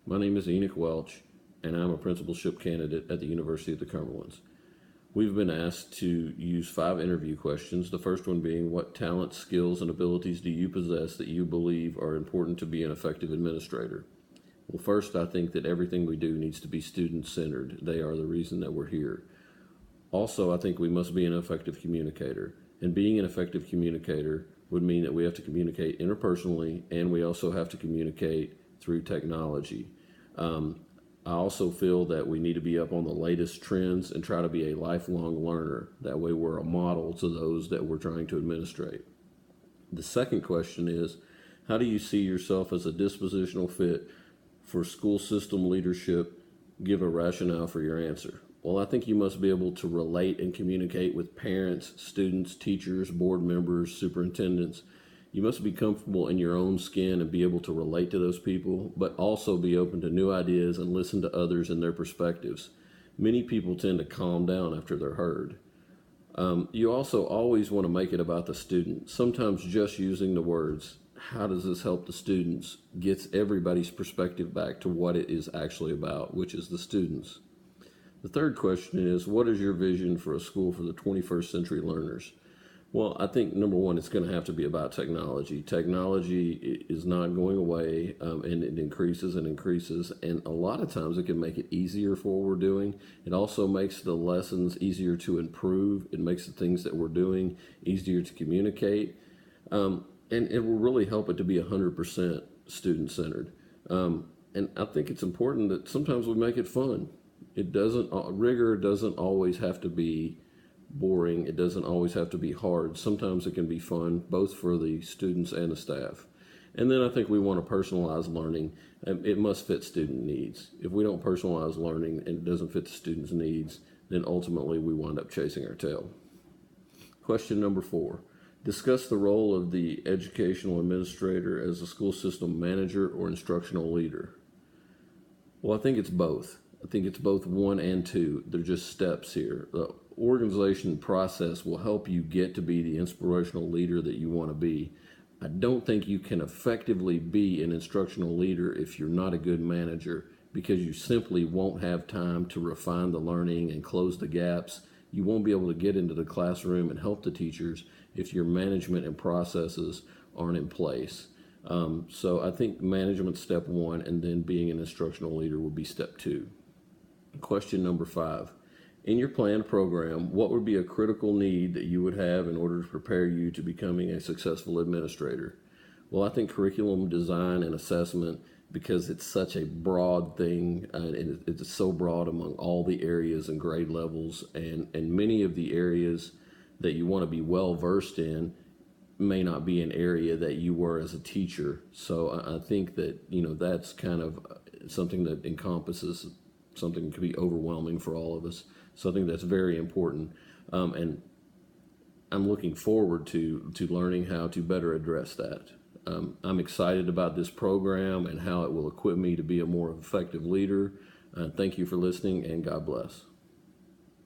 My name is Enoch Welch, and I'm a principalship candidate at the University of the Cumberlands. We've been asked to use 5 interview questions, the first one being, what talents, skills, and abilities do you possess that you believe are important to be an effective administrator? Well, first, I think that everything we do needs to be student-centered. They are the reason that we're here. Also, I think we must be an effective communicator. And being an effective communicator would mean that we have to communicate interpersonally, and we also have to communicate through technology. I also feel that we need to be up on the latest trends and try to be a lifelong learner. That way we're a model to those that we're trying to administrate. The second question is, how do you see yourself as a dispositional fit for school system leadership? Give a rationale for your answer. Well, I think you must be able to relate and communicate with parents, students, teachers, board members, superintendents. You must be comfortable in your own skin and be able to relate to those people, but also be open to new ideas and listen to others and their perspectives. Many people tend to calm down after they're heard. You also always want to make it about the student. Sometimes just using the words, how does this help the students, gets everybody's perspective back to what it is actually about, which is the students. The third question is, what is your vision for a school for the 21st century learners? Well, I think number one, it's going to have to be about technology. Technology is not going away, and it increases and increases. And a lot of times it can make it easier for what we're doing. It also makes the lessons easier to improve. It makes the things that we're doing easier to communicate. And it will really help it to be 100% student-centered. And I think it's important that sometimes we make it fun. Rigor doesn't always have to be boring. It doesn't always have to be hard. Sometimes it can be fun, both for the students and the staff. And then I think we want to personalize learning. It must fit student needs. If we don't personalize learning and it doesn't fit the students' needs, then ultimately we wind up chasing our tail. Question number 4. Discuss the role of the educational administrator as a school system manager or instructional leader. Well, I think it's both. I think it's both 1 and 2. They're just steps here. The organization process will help you get to be the inspirational leader that you want to be. I don't think you can effectively be an instructional leader if you're not a good manager, because you simply won't have time to refine the learning and close the gaps. You won't be able to get into the classroom and help the teachers if your management and processes aren't in place. So I think management's step 1, and then being an instructional leader would be step 2. Question number 5. In your planned program, what would be a critical need that you would have in order to prepare you to becoming a successful administrator? Well, I think curriculum design and assessment, because it's such a broad thing, and it's so broad among all the areas and grade levels, and many of the areas that you want to be well versed in may not be an area that you were as a teacher. So I think that, that's kind of something that encompasses something that could be overwhelming for all of us. So I think that's very important. And I'm looking forward to learning how to better address that. I'm excited about this program and how it will equip me to be a more effective leader. Thank you for listening, and God bless.